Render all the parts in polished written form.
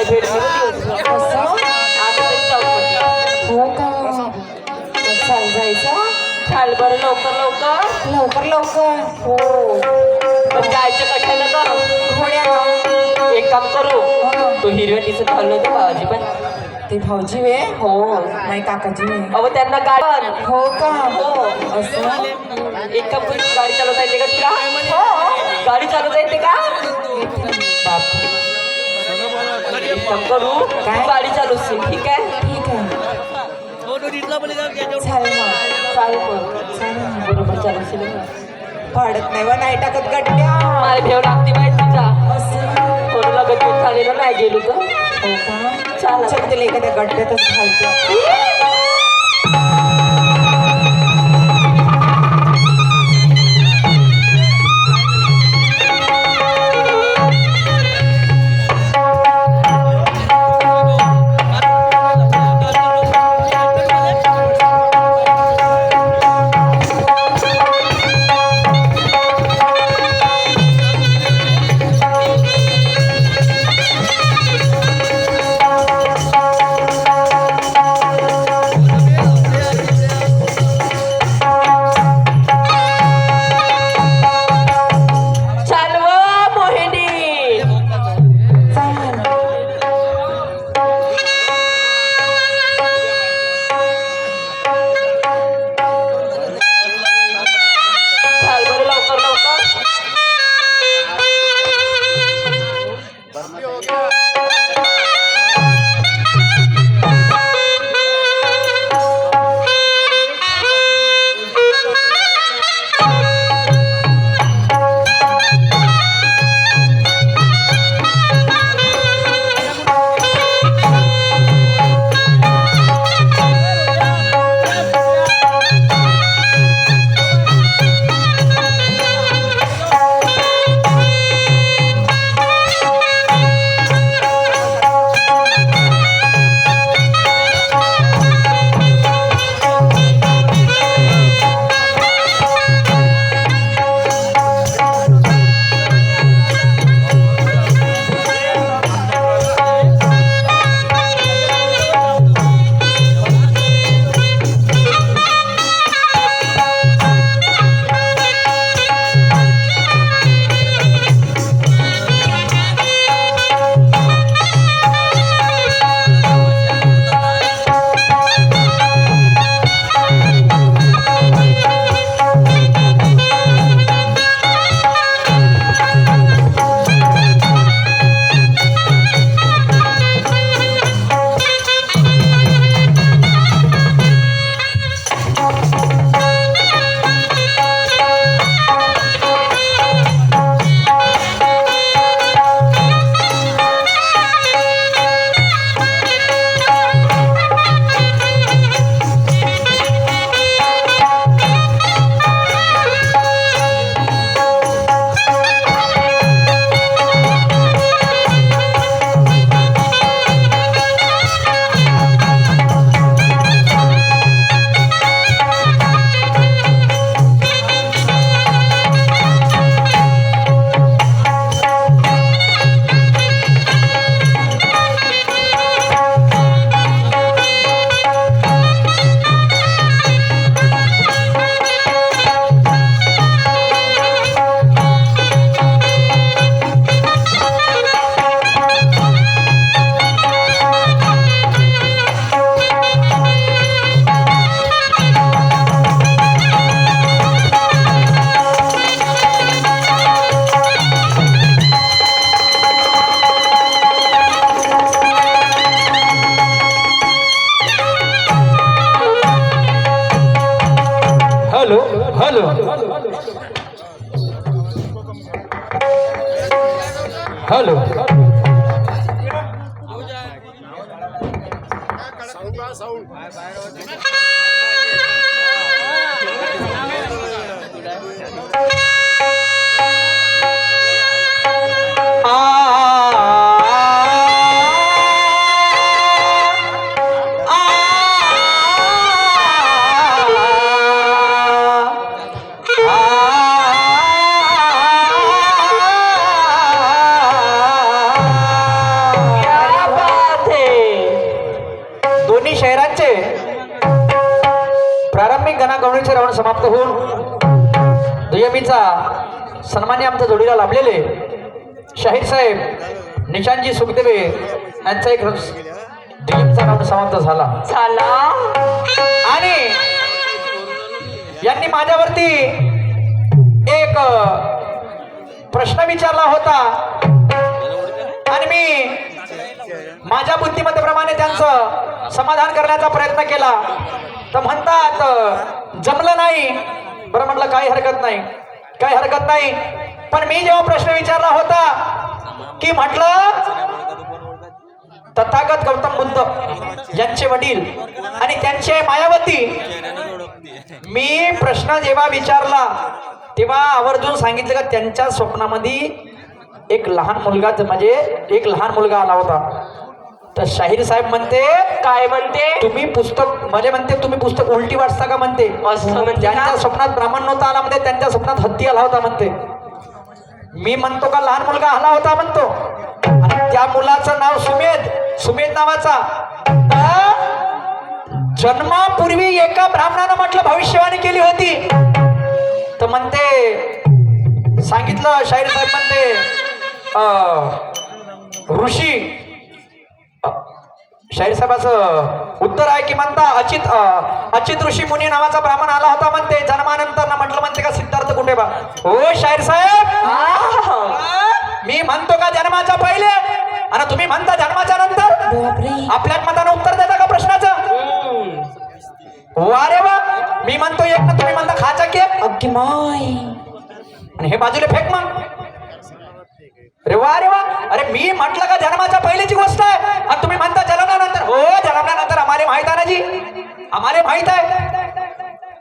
काय भेट असं हो का चाल जायचं चाल बरं लवकर लवकर लवकर लवकर हो पण जायचं कशाला ग घोड्या एक काम करू तो हिरव्या टीचं घाललो होतं भावाजी पण ते भाऊजी वे हो नाही काकाजी वे अहो त्यांना गाडी हो का हो असं एक काम करू गाडी चालवता येते का तुला हो गाडी चालवता येते का बाप एक काम करू काय? तू गाडी चालवशील ठीक आहे ठीक आहे चालेल मग चालेल मग चालेल मग. बरोबर चालवशील ना. पाडत नाही व नाही टाकत गड्ड्या मला भेव लागते माहिती तुझा असं कोणाला गटून झालेलं नाही गेलो तर हो का चालेल. चल तिला एखाद्या गड्ड्यातच घालते चालव मोहिनी चाल चाल बरं लवकर लवकर हॅलो हॅलो हॅलो या त्यांना गवळीचे रावण समाप्त होऊन दुयमीचा सन्मान्य आमच्या जोडीला लाभलेले शाहीर साहेब निशांतजी सुखदेवे यांचा एक दुयमीचा रावण समाप्त झाला आणि यांनी माझ्यावरती एक प्रश्न विचारला होता आणि मी माझ्या बुद्धिमत्तेप्रमाणे त्यांचं समाधान करण्याचा प्रयत्न केला. तर म्हणतात जमलं नाही. बरं म्हटलं काही हरकत नाही. पण मी जेव्हा प्रश्न विचारला होता की म्हटलं तथागत गौतम बुद्ध यांचे वडील आणि त्यांचे मायावती, मी प्रश्न जेव्हा विचारला तेव्हा आवर्जून सांगितलं का त्यांच्या स्वप्नामध्ये एक लहान मुलगा आला होता. तर शाहीर साहेब म्हणते काय म्हणते? तुम्ही पुस्तक उलटी वाचता का म्हणते. त्यांच्या स्वप्नात ब्राह्मण नव्हता आला म्हणते, त्यांच्या स्वप्नात हत्ती आला होता म्हणते. मी म्हणतो का लहान मुलगा आला होता म्हणतो. आणि त्या मुलाचं नाव सुमेध नावाचा. जन्मापूर्वी एका ब्राह्मणानं म्हटलं भविष्यवाणी केली होती. तर म्हणते सांगितलं शाहीर साहेब म्हणते ऋषी शाहीर साहेबाचं उत्तर आहे की म्हणता अचित ऋषी मुनी नावाचा ब्राह्मण आला होता म्हणते जन्मानंतर ना. म्हटलं म्हणते का सिद्धार्थ कुठे बा. हो शाहीर साहेब, मी म्हणतो का जन्माच्या पहिले आणि तुम्ही म्हणता जन्माच्या नंतर. आपल्या मतानं उत्तर देता का प्रश्नाचं. वा रे वा. मी म्हणतो एक ना, तुम्ही म्हणता खाचा केक अगदी माय आणि हे बाजूला फेक मग. रे वा. अरे मी म्हटलं का जन्माच्या पहिलीची गोष्ट आहे आणि तुम्ही म्हणता जन्मानंतर. हो जन्मानंतर आम्हाला माहित आहे ना जी, आम्हाला माहित आहे.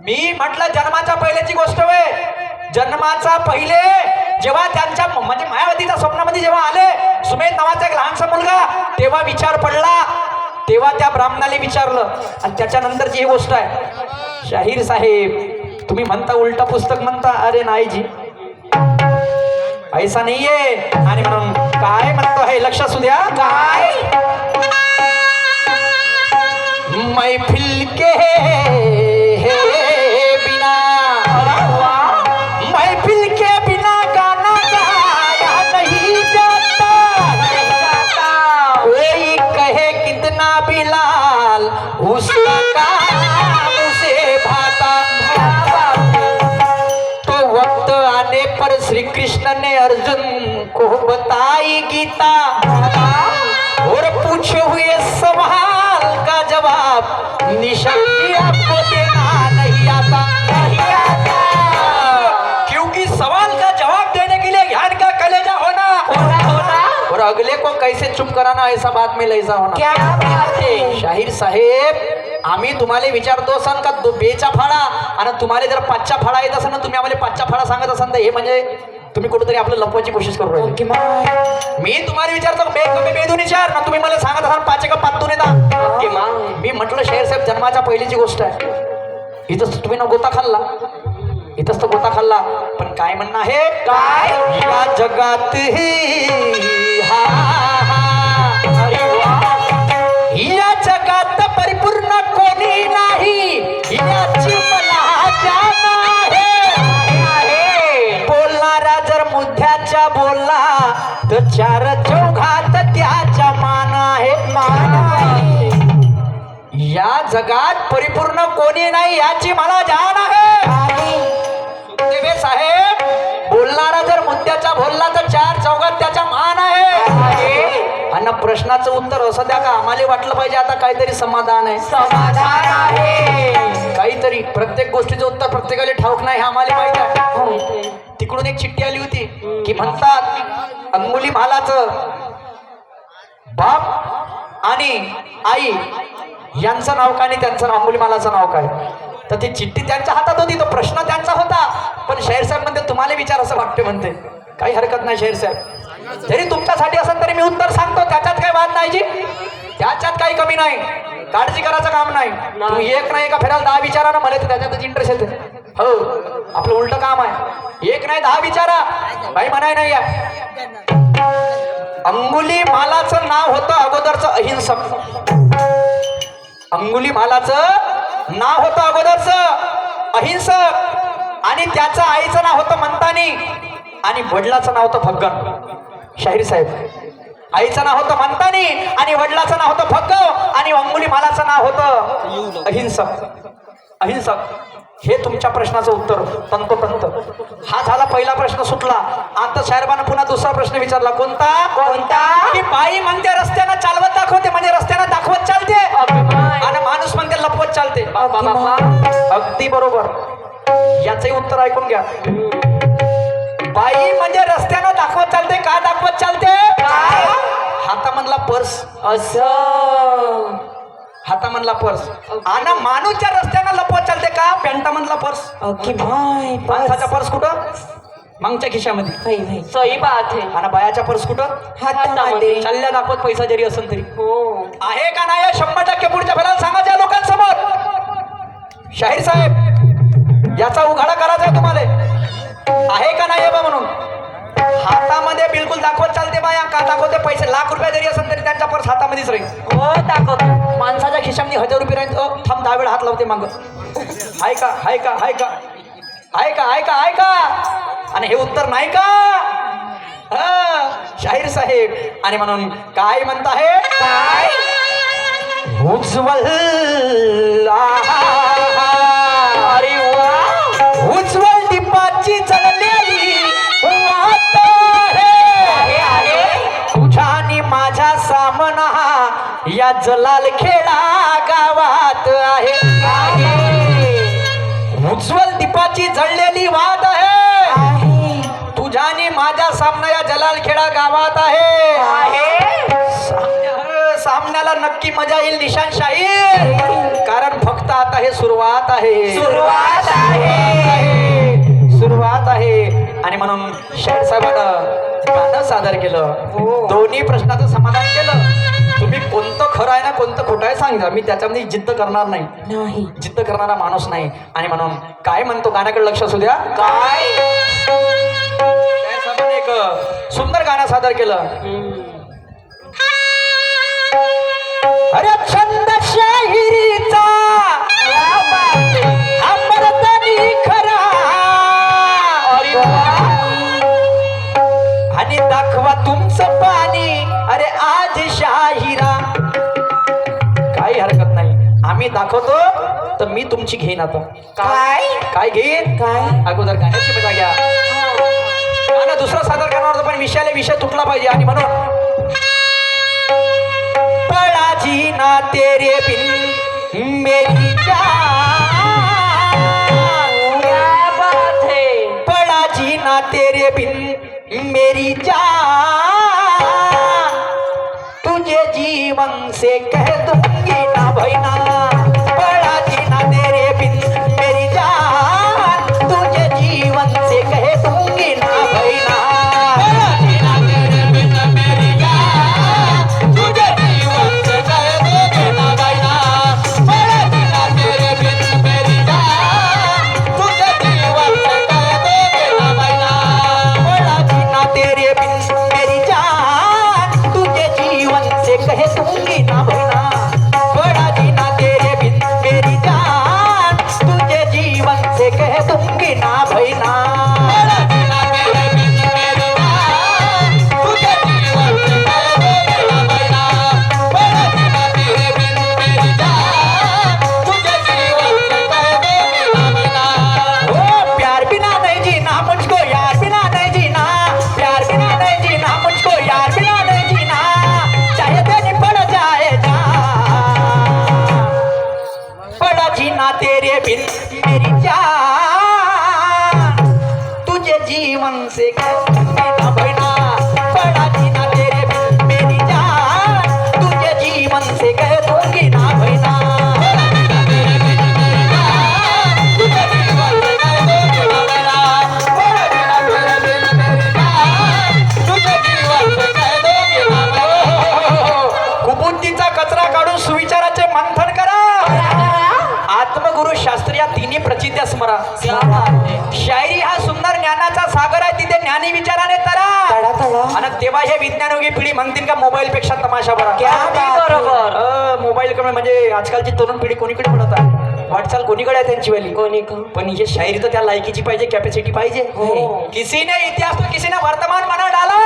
मी म्हटलं जन्माच्या पहिल्याची गोष्ट होय. जन्माचा पहिले जेव्हा त्यांच्या म्हणजे मायावतीच्या स्वप्नामध्ये जेव्हा आले सुमेध नावाचा एक लहानसा मुलगा, तेव्हा विचार पडला. तेव्हा त्या ब्राह्मणाला विचारलं आणि त्याच्यानंतरची ही गोष्ट आहे. शाहीर साहेब तुम्ही म्हणता उलटा पुस्तक म्हणता. अरे नाही जी, ऐसा नाहीये. आणि म्हणून काय म्हणतो आहे लक्ष असू द्या. काय मैफिल के बिना, मैफिल के बिना गाना गाया नहीं जाता. कोई कहे कितना बिलाल उसका काम उसे भाता. तो वक्त आने पर श्री कृष्ण ने अर्जुन को बताई गीता और पूछे हुए सवाल का जवाब निशानी आपको देना नहीं आता. क्योंकि सवाल का जवाब देने के लिए ज्ञान का कलेजा होना और अगले को कैसे चुप कराना ऐसा बात में लैसा होना. क्या बात है. शाहीर साहेब आम्ही तुम्हाला विचारतो असाल का बेचा फाळा आणि तुम्हाला जर पाचचा फाळा येत असेल ना, तुम्ही आम्हाला पाचचा फाळा सांगत असाल तर हे म्हणजे तुम्ही कुठेतरी आपलं लपवायची कोशिश करू राहिले. मी तुम्हाला विचारतो बेदून विचार ना, तुम्ही मला सांगत असाल पाच का पातून येतात. मी म्हटलं शाहीर साहेब जन्माच्या पहिलीची गोष्ट आहे. इथंच तुम्ही ना गोता खाल्ला. पण काय म्हणणं आहे काय या जगात या जगात परिपूर्ण कोणी नाही याची मला जाण आहे. बोलणारा जर मुद्द्याच्या बोलला तर चार चौघात त्याच्या मान आहे. या जगात परिपूर्ण कोणी नाही याची मला जाण आहे. सुखदेव साहेब बोलणारा जर मुद्द्याच्या बोलला तर चार चौघात त्याचा मान आहे. आणि प्रश्नाचं उत्तर असं द्या का आम्हाला वाटलं पाहिजे आता काहीतरी समाधान आहे. काहीतरी प्रत्येक गोष्टीचं उत्तर प्रत्येकाला ठाऊक नाही हे आम्हाला माहित आहे. तिकडून एक चिठ्ठी आली होती की म्हणतात अंगुली मालाचं बाप आणि आई यांचं नाव काय आणि त्यांचं नाव अंगुली मालाचं नाव काय. तर ती चिठ्ठी त्यांच्या हातात होती, तो प्रश्न त्यांचा होता. पण शाहीर साहेब म्हणते तुम्हाला विचार असं वाटते म्हणते. काही हरकत नाही शाहीर साहेब, जरी तुमच्यासाठी असेल तरी मी उत्तर सांगतो. त्याच्यात काही वाद नाही जी, त्याच्यात काही कमी नाही. काळजी करायचं काम नाही. तुम्ही एक नाही का फिरायला 10 विचारा ना, मला तर त्याच्यातच इंटरेस्ट येते. हो आपलं उलट काम आहे. एक नाही 10 विचारा काही म्हणाय नाही आहे. अंगुली मालाचं नाव होतं अगोदरचं अहिंसक. अंगुली मालाचं नाव होतं अगोदरचं अहिंसक आणि त्याचं आईचं नाव होतं मंतानी आणि वडिलाचं नाव होतं फग्गन. शाहीर साहेब, आईचं नाव होतं मंतानी आणि वडिलाचं नाव होतं फग्गव आणि अंगुलीमालाचं नाव होतं अहिंसक. अहिंसक हे तुमच्या प्रश्नाचं उत्तर तंतोतंत. हा झाला पहिला प्रश्न सुटला. आता साहेबांना पुन्हा दुसरा प्रश्न विचारला. कोणता? की बाई म्हणते रस्त्यानं चालवत दाखवते, म्हणजे रस्त्यानं दाखवत चालते आणि माणूस म्हणते लपवत चालते. अगदी बरोबर. याचंही उत्तर ऐकून घ्या. बाई म्हणजे रस्त्यानं दाखवत चालते. का दाखवत चालते? हातामधला पर्स, असं हातामधला पर्स. आणि माणूसच्या रस्त्यानं लपवत चालते. का? पॅन्टामधला पर्स. ओके भाई माणसाचा पर्स कुठं? मागच्या खिशामध्ये. भाई भाई सही बात है. आणि बायाचा पर्स कुठं? हातामध्ये. चालल्या दाखवत पैसा जरी असेल तरी. हो. आहे का नाही? 100% पुढच्या फेराला सांगायच्या लोकांसमोर. शाहीर साहेब, याचा उघाडा करायचा आहे तुम्हाला. आहे का नाही बा म्हणून. हातामध्ये बिलकुल दाखवत चालते बाया. का दाखवते? पैसे लाख रुपये जरी असेल तरी त्यांचा पर्स हातामध्येच राहील. हो दाखवतो. माणसाच्या खिशामध्ये 1000 रुपये राहील. थांब 10 वेळा हात लावते माग. आहे का? आहे का? आहे का? आहे का? आहे का? आहे का? आणि हे उत्तर नाही का? शाहीर साहेब. आणि म्हणून काय म्हणत आहे? काय उज्ज्वल अरे वा. उज्ज्वल दीपाची जळलेली वात आहे. तुझ्या आणि माझा सामना या जलाल खेडा गावात आहे. उज्ज्वल दीपाची जळलेली वात आहे. तुझ्या आणि माझा सामना या जलाल खेडा गावात आहे. सामन्याला नक्की मजा येईल निशांशाही. कारण फक्त आता हे सुरुवात आहे. सुरुवात आहे. सुरुवात आहे. आणि म्हणून शाहीर साहेबांनं गाणं सादर केलं. दोन्ही प्रश्नाचं समाधान केलं. तुम्ही कोणतं खरं आहे ना कोणतं खोटं आहे सांगा. मी त्याच्यामध्ये जिद्द करणार नाही. नाही जिद्द करणारा माणूस नाही. आणि म्हणून काय म्हणतो गाण्याकडे लक्ष असू द्या. काय शाहीर साहेबांनी एक सुंदर गाणं सादर केलं. अरे छंद शाहिरीचा अमरतनी खरा. आणि दाखवा तुमचं पाणी. अरे आज शाहिरा. काही हरकत नाही. आम्ही दाखवतो तर मी तुमची घेईन. आता काय काय घेईन? काय अगोदर गाण्याची मजा घ्या. गाणं दुसरं सादर करणार होतं पण विषय तुटला पाहिजे. आणि म्हणून पड़ा जीना तेरे बिन मेरी जान. क्या बात है. पड़ा जीना तेरे बिन मेरी जान. तुझे जीवन से कह दूंगी ना भैना. पड़ा जीना तेरे बिन मेरी जान. तुझे जीवन से कह दूंगी ना भैना. तेरे बिन मेरी जान. तुझे जीवन से कहना भैना. पड़ा जीना तेरे बिन मेरी जान. तुझे जीवन से कह दूंगी ना भैना. कुबुद्धीचा कचरा काढून सुविचाराचे मंथन करा. आत्मगुरु शास्त्री या तिन्ही प्रचित्या स्मरा. शायरी हा सुंदर ज्ञानाचा सागर आहे. तिथे ज्ञानी विचाराने तरा. आणि तेव्हा हे विज्ञानयोगी पिढी म्हणतील का मोबाईल पेक्षा तमाशा बरा. बरोबर. मोबाईल कडे म्हणजे आजकालची तरुण पिढी कोणीकडे पडत आहे, वाटचाल कोणीकडे आहे त्यांची वाली. कोणी पण ही शायरी तर त्या लायकीची पाहिजे, कॅपॅसिटी पाहिजे. हो. किसी ने इतिहास तो किसी ने वर्तमान बना डाला,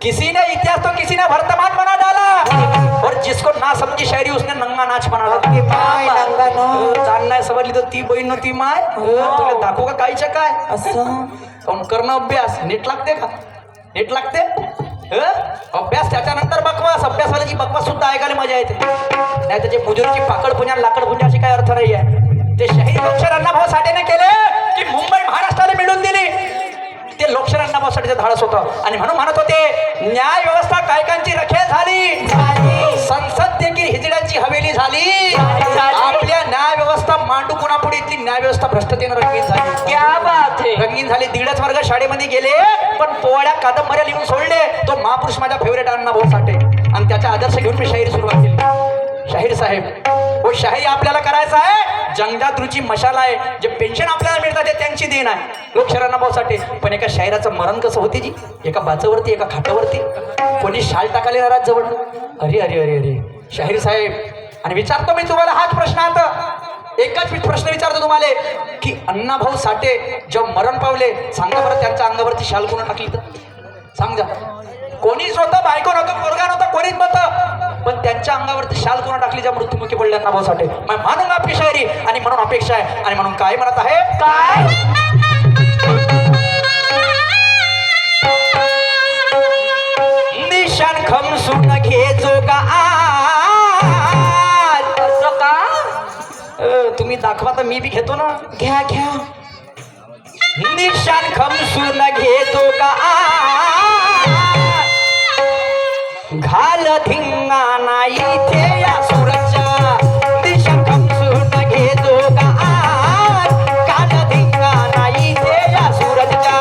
किसी ने इतिहास तो किसी ने वर्तमान बना डाला, और जिसको ना समझी शायरी उसने नंगा नाच बना डाला. जाण नाही समजली तर ती बहीण नव्हती माय. तुला दाखवू का काहीच्या काय असं पण करणं अभ्यास नीट लागते का, नीट लागते. अभ्यास त्याच्यानंतर बकवास, अभ्यासाची बकवास सुद्धा ऐकायला मजा येते. नाही त्याचे मुजुरीची पाकड पुण्या लाकड पुण्या अशी काही अर्थ नाही आहे. ते शहीद लोकशाहीर अण्णाभाऊ साठेने केले की मुंबई महाराष्ट्राला मिळून दिली. ते लोकशाहीर अण्णाभाऊ साठेचं धाडस होतं आणि म्हणून म्हणत होते न्याय व्यवस्था कायकांची रखेल झाली, संसद देखील हिजड्यांची हवेली झाली. आपल्या न्याय व्यवस्था मांडू कोणापुढे इथली न्याय व्यवस्था भ्रष्टतेनं रंगीन झाली. क्या बात है. रंगीन झाली. दीडच वर्ग शाळेमध्ये गेले पण पोवाड्या कादंबऱ्या लिहून सोडले. तो महापुरुष माझा फेवरेट अण्णाभाऊ साठे आणि त्याचा आदर्श घेऊन मी शाहिरी सुरुवात केली. शाहीर साहेब हो, शाही आपल्याला करायचं आहे. जंगजात रुची मशाल आहे. जे पेन्शन आपल्याला मिळतात ते त्यांची देण आहे. लोकशाहीर अण्णाभाऊ साठे. पण एका शायराचं मरण कसं होते जी, एका बाचावरती एका खाटावरती कोणी शाल टाकाले नाराज जवळ. अरे अरे अरे अरे शाहीर साहेब. आणि विचारतो मी तुम्हाला हाच प्रश्न आता, एकच प्रश्न विचारतो तुम्हाला की अण्णाभाऊ साठे जेव्हा मरण पावले, सांगा बरं त्यांच्या अंगावरती शाल कोणा टाकली तर सांगा. कोणीच नव्हतं, बायको नव्हतं, पोरगा नव्हता, कोणीच नव्हतं, पण त्यांच्या अंगावरती शाल कोणा टाकली ज्या मृत्युमुखी पडले अण्णाभाऊ साठे. म्हणून आपली शायरी आणि म्हणून अपेक्षा आहे आणि म्हणून काय म्हणत आहे काय निशान खमसून घे जोगा आज. असं का. तुम्ही दाखवा तर मी बी घेतो ना. घ्या घ्या. निशान खमसून घे जोगा घाल धिंगाणा इथे या सुरच्या. निशान खमसून घे जोगा घाल धिंगाणा इथे या सुरच्या.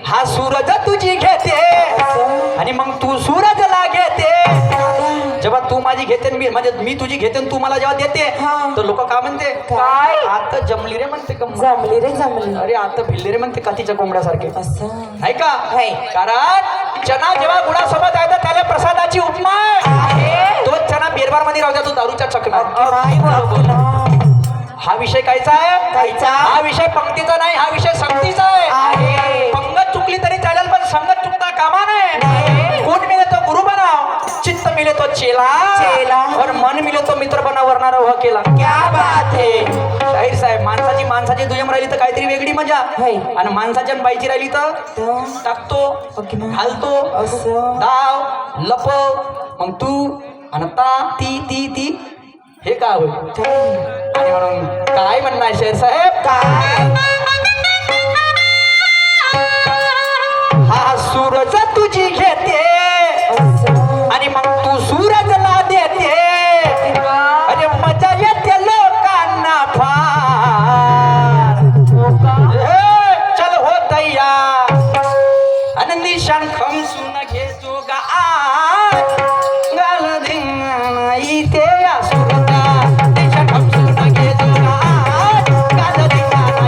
हा सूरज तुझी घेते आणि मग तू सूरजला घेते. जेव्हा तू माझी घेते म्हणजे मी तुझी घेते तू मला जेव्हा देते तर लोक काय म्हणते, काय आता जमली रे म्हणते का, जमली रे जमली. अरे आता भिल्ले रे म्हणते कातीच्या कोंबड्यासारखे. असं आहे का. कारण चना जेव्हा गुळासोबत आहे तर त्याला प्रसादाची उपमा आहे. तो चना बेरबार मध्ये राहू द्या, तो दारूच्या चकणार. हा विषय कायचा आहे, हा विषय पंक्तीचा नाही, हा विषय संगतीचा आहे. पंगत चुकली तरी चालेल पण संगत चुकता कामा नये. गुण मिले तो गुरु बनाव, चित्त मिले तो चेला, और मन मिले तो मित्र बना वरणार हो केला. क्या बात है. शाहीर साहेब. माणसाची दुय्यम राहिली तर काहीतरी वेगळी मजा, आणि माणसाच्या बाईची राहिली तर टाकतो, घालतो, डाव लपव, मग तू आणि ती ती ती हे का होईल. आणि म्हणून काय म्हणणं आहे शेर साहेब, काय हा सूरज तुझी घेते आणि मग तू सूरजला देते. अरे मजा येते लोकांना फार. चल हो तयार आणि निशान खमसून घेतो गा गाल धिंगाणा इथे या सूरजा. निशान खमसून घेतो गा गाल धिंगाणा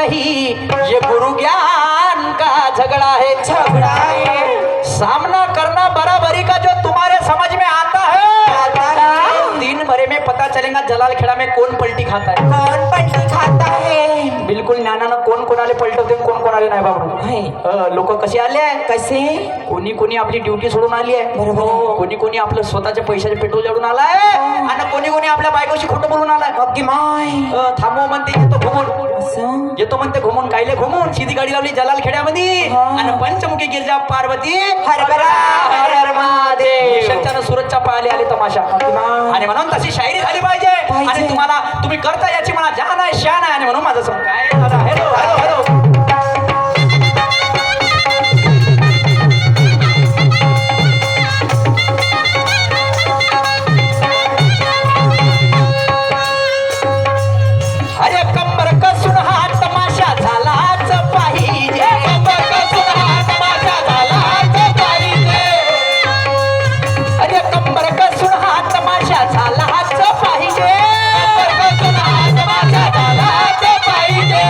नहीं, ये गुरु ज्ञान का झगड़ा है, झगड़ा है। सामना करना बराबरी का जो तुम्हारे समझ में आता है, दिन भर में पता चलेगा जलाल खेड़ा में कौन पलटी खाता है, कौन पलटी खाता है। बिलकुल ज्ञानानं कोण कोणाले पलटवते कोण कोणाले नाही बाबू. लोक कसे आले आहे, कसे कोणी कोणी आपली ड्युटी सोडून आली आहे, बरोबर. कोणी कोणी आपलं स्वतःच्या पैशाचे पेट्रोल जळून आलाय, आणि कोणी कोणी आपल्या बायकोशी खोटं बोलून आलाय. अगदी माय थांबव म्हणते येतो घुमून, असं येतो म्हणते घुमून, कायले घुमून सीधी गाडी लावली जलाल खेड्यामध्ये, हा. आणि पंचमुखी गिरजा पार्वती हरभरा हर महादेव. शक्तीनं सुरतच्या पाहिले आले तमाशा, आणि म्हणून तशी शायरी झाली पाहिजे. आणि तुम्ही करता याची मला जान आहे, शान आहे, आणि म्हणून माझं समज काय दादा. Hello hello hello. अरे कंबर कसून हा तमाशा झालाच पाहिजे, कंबर कसून हा तमाशा झालाच पाहिजे. अरे कंबर कसून हा तमाशा झालाच पाहिजे, कंबर कसून हा तमाशा झालाच पाहिजे.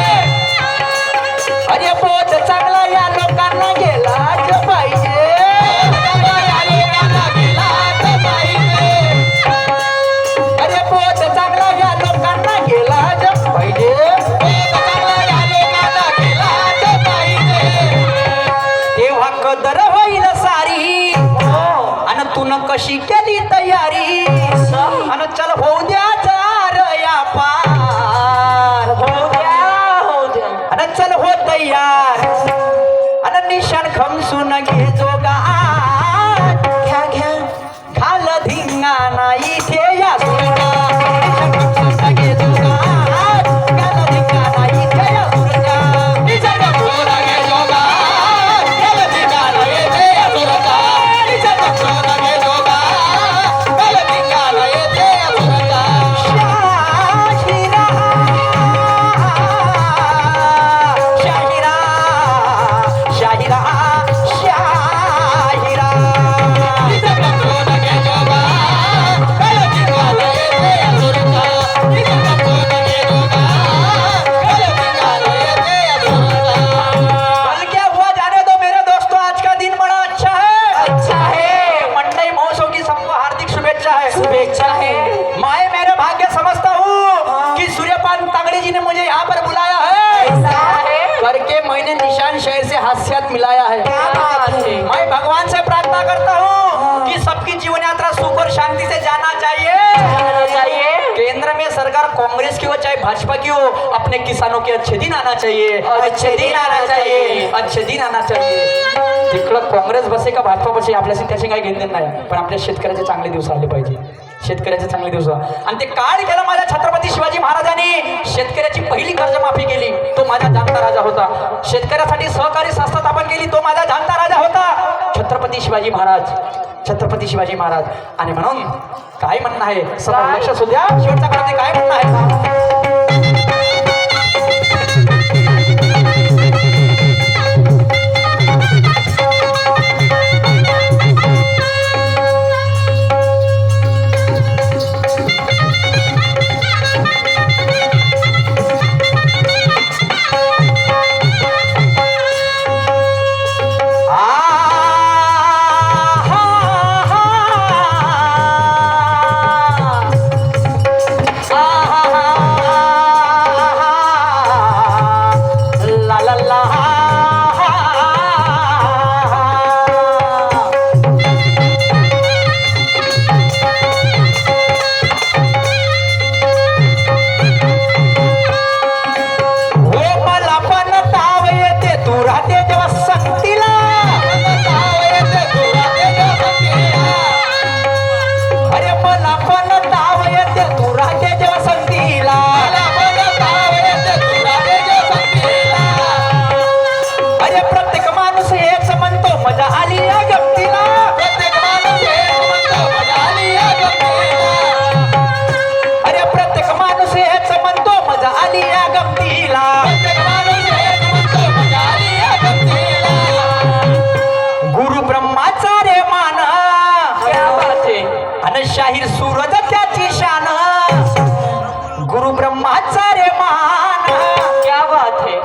अरे बोध चांगला या लोकांना गेलाच पाहिजे, या लोकांना गेलाच पाहिजे. अरे बोध चांगला या लोकांना गेलाच पाहिजे, बोध चांगला या लोकांना गेलाच पाहिजे. तेव्हा कदर होईल सारी, आणि तू न कशी केली तयारी, आणि चल होऊ द्या जार या पार, होऊ द्या, आणि चल हो तयार, आणि निशाण खमसून घे जोगा, घ्या घ्या घाल धिंगाणा इथे या सुरजा, निशाण खमसून घे जोगा, घाल धिंगाणा इथे या सुरजा, निशाण खमसून घे जोगा, घाल धिंगाणा इथे या सुरजा, निशाण खमसून घे जोगा, घाल धिंगाणा इथे या सुरजा. शाहिरा शाहिरा शाहिरा शाहिरा, निशाण खमसून घे जोगा, घाल धिंगाणा इथे या सुरजा, निशाण खमसून घे जोगा, घाल धिंगाणा इथे या सुरजा. कल क्या हुआ जाने दो मेरे दोस्तों, आज का दिन बड़ा अच्छा है, अच्छा है, मंडई महोत्सव की सबको हार्दिक शुभेच्छा है. शुभेच्छा है. मैं मेरे भाग्य समझता हूँ कि सूर्यपान तांगड़ी जी ने मुझे यहाँ पर बुलाया ऐसा है, है. करके मैंने निशान शहर से हास्यात मिलाया है. क्या बात है. मैं भगवान से प्रार्थना करता हूँ कि सबकी जीवन यात्रा सुख और शांति से जाना चाहिए. जाना चाहिए. केंद्र में सरकार कांग्रेस की हो चाहे भाजपा की हो, अपने किसानों के अच्छे दिन आना चाहिए, अच्छे दिन आना चाहिए. अच्छे दिन आना चाहिए. तिकडं काँग्रेस बसे का भाजपा बसे आपल्याशी त्याशी काही घेणं नाही, पण आपल्या शेतकऱ्याचे चांगले दिवस आले पाहिजे, शेतकऱ्याचे चांगले दिवस. आणि ते काळ केलं माझ्या छत्रपती शिवाजी महाराजांनी, शेतकऱ्याची पहिली कर्जमाफी केली, तो माझा जाणता राजा होता. शेतकऱ्यासाठी सहकारी संस्था स्थापन केली, तो माझा जाणता राजा होता, छत्रपती शिवाजी महाराज, छत्रपती शिवाजी महाराज. आणि म्हणून काय म्हणणं आहे, समोर लक्ष असू द्या, शेवटचा क्रमांक काय म्हणणं आहे.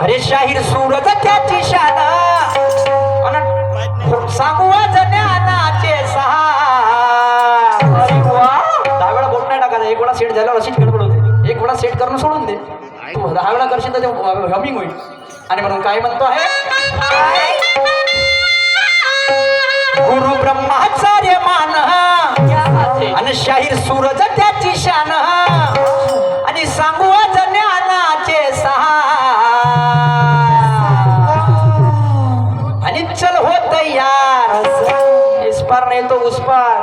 अरे शाहीर सूरज त्याची शान सांगू ज्ञानाचे सहा. अरे वा, 10 वेळा बोट नाही टाकायचं, 1 वेळा सेट झाल्यावर अशीच गडबड होते. 1 वेळा सेट करणं सोडून दे, तू 10 वेळा करशील तर ते हमिंग होईल. आणि म्हणून काय म्हणतो आहे, गुरु ब्रह्माचार्य मान आणि शाहीर सूरज त्याची शान आणि सांगू ज्ञानाचे सहा. आणि चल हो तयार, इस पार नाही तो उस पार,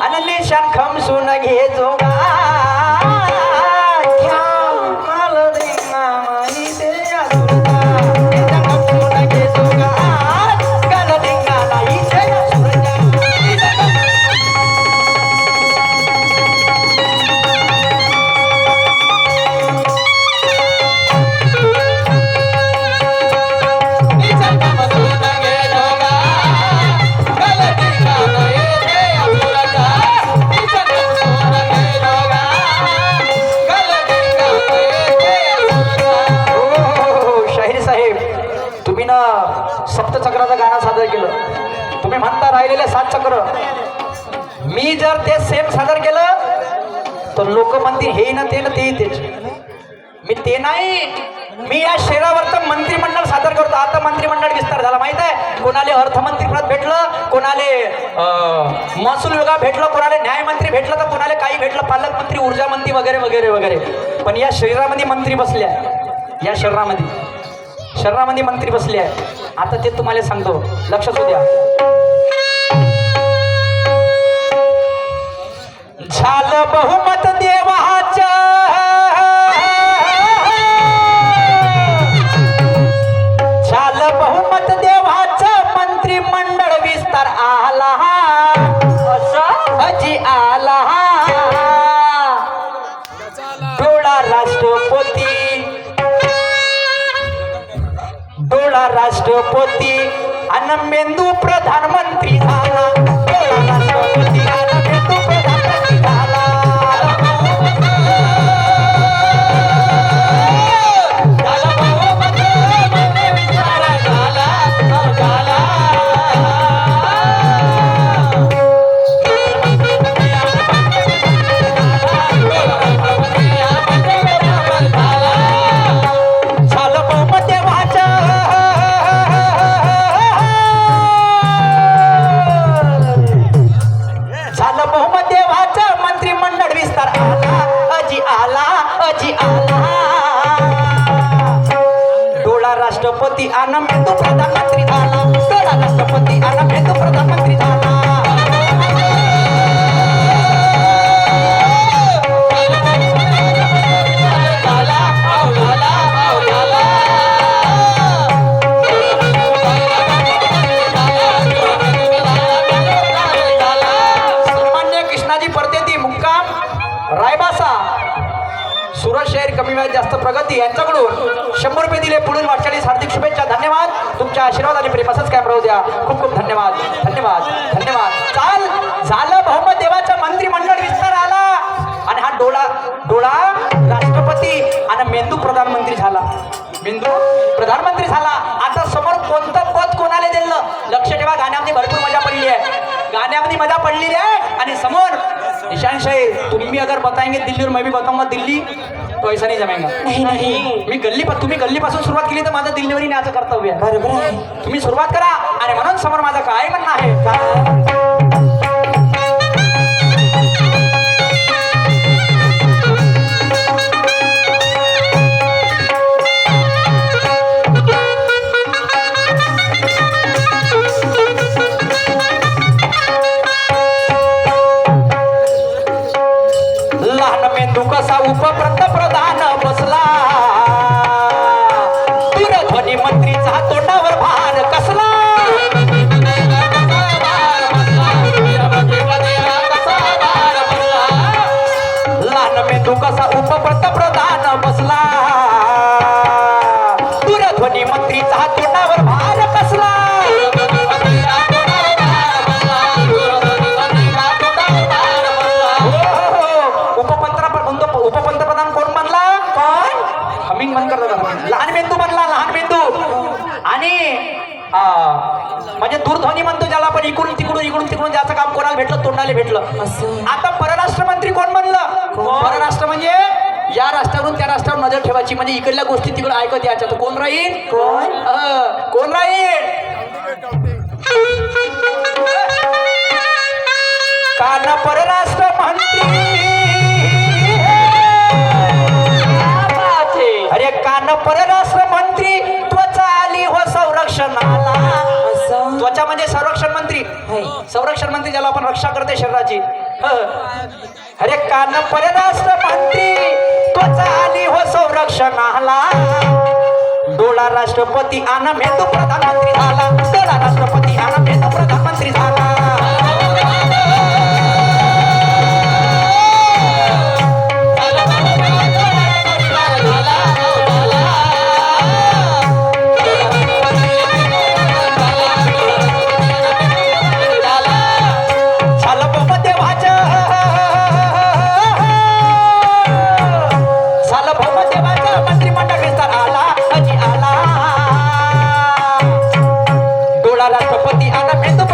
आणि निशान खमसून घे जोगा. सप्तचक्राचं गाणं सादर केलं. तुम्ही म्हणता राहिलेले 7 चक्र, मी जर ते सेम सादर केलं तर लोक म्हणतील हे ना ते ना तेच. मी ते नाही, मी या शहरावरचं मंत्रिमंडळ सादर करतो. आता मंत्रिमंडळ विस्तार झाला माहित आहे. कोणाले अर्थमंत्रीपद भेटलं, कोणाले महसूल विभाग भेटलं, कोणाले न्यायमंत्री भेटलं, तर कोणाले काही भेटलं, पालकमंत्री, ऊर्जा मंत्री वगैरे वगैरे वगैरे. पण या शहरामध्ये मंत्री बसले आहे, या शहरामध्ये मंत्री बसले आहे. आता ते तुम्हाला सांगतो, लक्षात द्या. झालं बहुमत देवाचं, झालं बहुमत देवाचं, मंत्रिमंडळ विस्तार आला अजी आला. डोळा राष्ट्रपती आणि मेंदू प्रधानमंत्री झाला. डोळा राष्ट्रपती आणि मेंदू प्रधानमंत्री झाला. राष्ट्रपती आणि मेंदू प्रधानमंत्री झाला. डोळा राष्ट्रपती आणि मेंदू प्रधानमंत्री झाला. सन्मान्य कृष्णाजी परदेती मुक्काम रायबासा, सुरत शहर कमी वेळात जास्त प्रगती यांच्याकडून 100 रुपये दिले. पुढील वाटचालीस हार्दिक शुभेच्छा. धन्यवाद. तुमच्या आशीर्वाद आणि प्रेम असंच काय राहू द्या. खूप खूप धन्यवाद, धन्यवाद, धन्यवाद. चाल झालं बहुमत देवाचं मंत्रिमंडळ विस्तार आला आणि हा डोळा राष्ट्रपती आणि मेंदू प्रधानमंत्री झाला. मेंदू प्रधानमंत्री झाला. आता समोर कोणतं पद कोणाला दिलं लक्ष ठेवा. गाण्यामध्ये भरपूर मजा पडली आहे, गाण्यामध्ये मजा पडलेली आहे. आणि समोर ईशान शाहीर, तुम्ही अगर बताएंगे दिल्ली और मैं भी बताऊंगा दिल्ली, तो ऐसा नहीं जमेगा. नहीं. तुम्ही गल्लीपासून सुरुवात केली तर माझं दिल्लीवरही न्यायचं कर्तव्य आहे. बरोबर आहे. तुम्ही सुरुवात करा. आणि म्हणून समोर माझं काय म्हणणं आहे, कसा उपप्रधान बसला, दूरध्वनी मंत्रीचा तोंडावर भार कसला. लहान मेंदू कसा उपप्रधान बसला, दूरध्वनी मंत्रीचा तोंडावर भार कसला. उपपंतप्रधान कोण बनला? कोण? हमिंग बंद कर. लहान मेंदू म्हणजे दूरध्वनी म्हणतो ज्याला आपण इकडून तिकडून ज्याचं काम कोणाला भेटलं तोंडाला भेटलं. असं आता परराष्ट्र मंत्री कोण म्हणलं? परराष्ट्र म्हणजे या राष्ट्रावरून त्या राष्ट्रावर नजर ठेवायची, म्हणजे इकडल्या गोष्टी तिकडे ऐकत याच्या. तर कोण राहील? कोण राहील? कान परराष्ट्र मंत्री. अरे कान परराष्ट्र मंत्री त्वचा आली हो संरक्षणाला. असं त्वचा म्हणजे संरक्षण मंत्री. संरक्षण मंत्री ज्याला आपण रक्षा करते शरीराची. अरे कान परराष्ट्र मंत्री त्वचा आली हो संरक्षणाला. डोळा राष्ट्रपती आणि मेंदू प्रधानमंत्री झाला. डोळा राष्ट्रपती आणि मेंदू प्रधानमंत्री झाला. राष्ट्रपती आणि मेंदू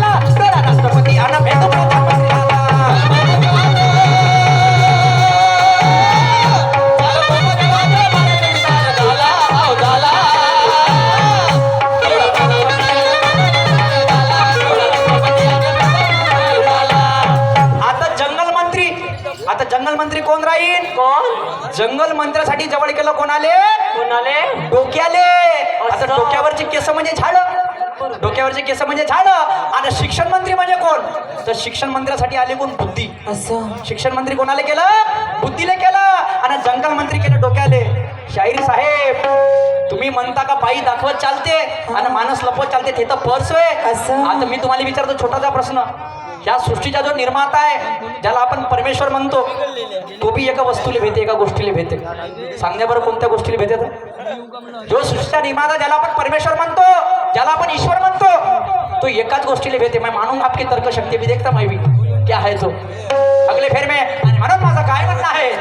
प्रधानमंत्री झाला. डोळा राष्ट्रपती आणि मेंदू प्रधानमंत्री झाला. आता जंगल मंत्री कोण राहील? कोण? जंगल मंत्र्यासाठी जवळ केलं कोणाले? कोणाले? डोक्याले. आता डोक्यावरचे केस म्हणजे झाड. डोक्यावरचे केस म्हणजे झाड. आणि शिक्षण मंत्री म्हणजे कोण? तर शिक्षण मंत्र्यासाठी आले कोण? बुद्धी. असं शिक्षण मंत्री कोणाला केलं? बुद्धीले केलं. आणि जंगल मंत्री केलं डोक्याले. शाहीर साहेब तुम्ही म्हणता का बाई दाखवत चालते आणि माणूस लपवत चालते, ते तर पर्स आहे. असं आता मी तुम्हाला विचारतो छोटासा प्रश्न. या सृष्टीचा जो निर्माता आहे ज्याला आपण परमेश्वर म्हणतो, तो बी एका वस्तूला भेटे, एका गोष्टीला भेटे. सांगण्या बरं कोणत्या गोष्टीला भेटे? जो सृष्टीचा निर्माता ज्याला आपण परमेश्वर म्हणतो, ज्याला आपण ईश्वर म्हणतो, तो एकाच गोष्टीला भेटे. मैं मानूंगा आपकी तर्क शक्ती भी, देखता मैं भी क्या है तो अगले फेर में. म्हणून माझं काय म्हणणं आहे?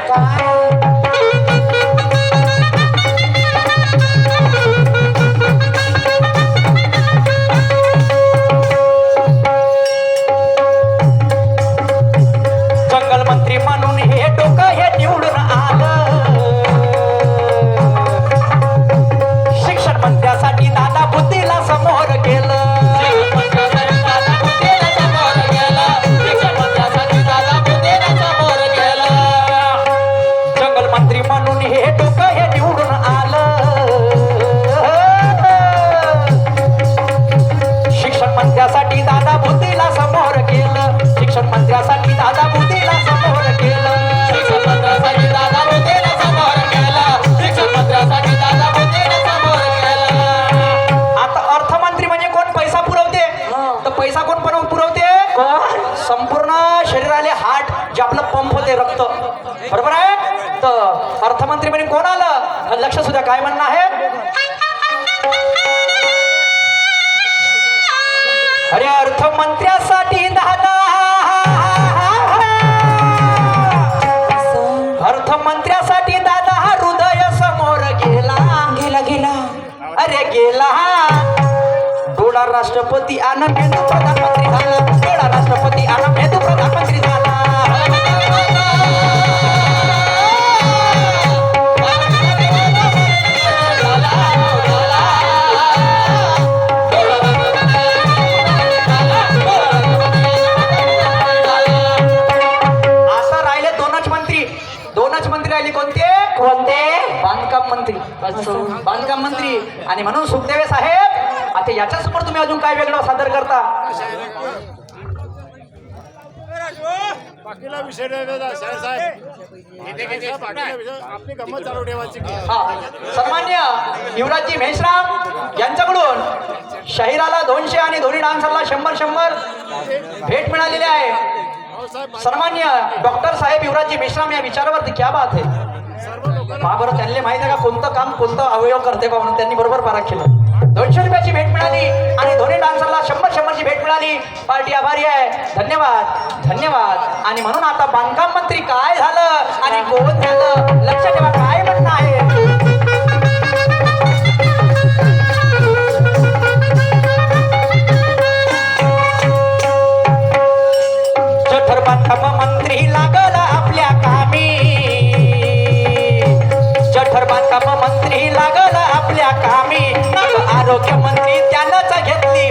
जंगल मंत्री म्हणून हे डोकं हे निवडून आलं. शिक्षण मंत्र्यासाठी दादा बुद्धीला समोर केलं. जंगल मंत्री म्हणून हे डोकं हे निवडून आलं. शिक्षण मंत्र्यासाठी दादा बुद्धीला समोर केलं. शिक्षण मंत्र्यासाठी दादा बुद्धीला समोर केलं. शिक्षण मंत्र्यासाठी दादा बुद्धीला समोर केलं. शिक्षण मंत्र्यासाठी दादा बुद्धीला समोर केलं. आता अर्थमंत्री म्हणजे कोण? पैसा पुरवते. तर पैसा कोण पुरवते? संपूर्ण शरीराले हार्ट जे आपलं पंप होते, रक्त. बरोबर आहे. तर अर्थमंत्री म्हणजे कोण आलं? लक्ष सुद्धा काय म्हणणं आहे? अरे अर्थमंत्र्यासाठी दादा, अर्थमंत्र्यासाठी दादा हृदय समोर गेला. गेला गेला. अरे गेला. डोळा राष्ट्रपती आणि मेंदू प्रधानमंत्री झाला. डोळा राष्ट्रपती आणि मेंदू प्रधानमंत्री झाला. आता राहिले दोनच मंत्री. दोनच मंत्री राहिले. कोणते? कोणते? बांधकाम मंत्री. बांधकाम मंत्री. आणि म्हणून सुखदेव साहेब, आता याच्यासमोर तुम्ही अजून काय वेगळं सादर करता? बाकीला विषय नाही दादा, शाहीर साहेब बाकीला विषय आपली गंमत चालू ठेवायची. सन्मान्य युवराजजी मेश्राम यांच्याकडून शाहिराला 200 आणि दोन्ही डान्सरला 100 भेट मिळालेली आहे. सन्मान्य डॉक्टर साहेब युवराजजी मेश्राम या विचारावरती क्या बात आहे? बरं त्यांनी माहिती आहे का कोणतं काम कोणतं अवयव करते बा, म्हणून त्यांनी बरोबर पारा केलं. 200 रुपयाची भेट मिळाली आणि दोन्ही डान्सरला 100 ची भेट मिळाली. पार्टी आभारी आहे. धन्यवाद धन्यवाद. आणि म्हणून आता बांधकाम मंत्री काय झालं आणि कोण झालं, लक्ष ठेवा. काय म्हणणं आहे?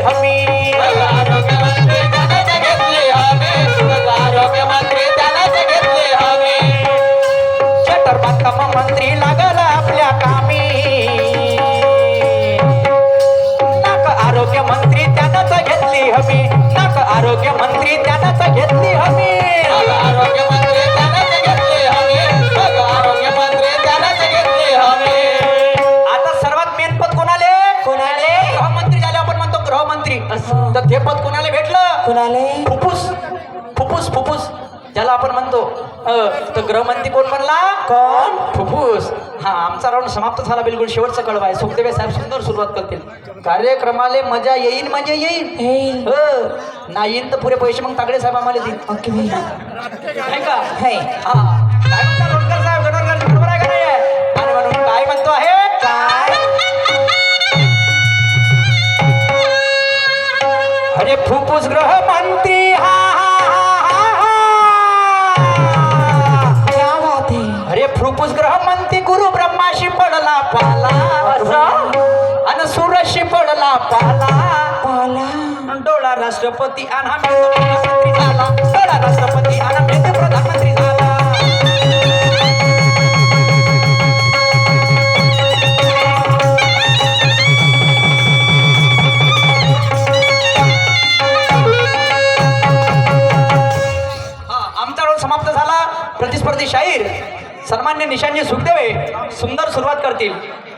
हमी आरोग्यमंत्री त्यालाच घेतली हमी आरोग्यमंत्री त्यालाच घेतली हमी शटर बांधकाम मंत्री लागला आपल्या कामी नाक आरोग्य मंत्री त्यानंच घेतली हमी नाक आरोग्य मंत्री त्यानंच घेतली हमी आरोग्यमंत्री त्यालाच घेतली हमी आरोग्यमंत्री त्यालाच घेतली हमी आता सर्वात मेन पद कोणाले गृहमंत्री झाले आपण म्हणतो गृहमंत्री तर ते पद कोणाला भेटलं फुफ्फुस फुफ्फुस फुफ्फुस ज्याला आपण म्हणतो तर गृहमंत्री कोण बनला कोण फुफ्फुस हा आमचा राऊंड समाप्त झाला बिलकुल शेवटचा कळवा आहे सुखदेव साहेब सुंदर सुरुवात करतील कार्यक्रमाले मजा येईल म्हणजे येईल नाही येईल तर पुरे पैसे मग तागडे साहेब आम्हाला देईल आहे का हा काय म्हणता लोणकर साहेब गणोरकर बरोबर आहे का नाही आणि म्हणून काय म्हणतो आहे काय अरे फुफ्फुस गृहमंत्री हा अरे फुफ्फुस गृहमंत्री गुरु ब्रह्माशी पडला पाला अन सुरशी पडला पाला डोळा राष्ट्रपती आणि हा प्रधानमंत्री झाला डोळा राष्ट्रपती आणि प्रधानमंत्री झाला आमचा रोल समाप्त झाला प्रतिस्पर्धी शाहीर सन्मान्य निशांजी सुखदेव सुंदर सुरुवात करतील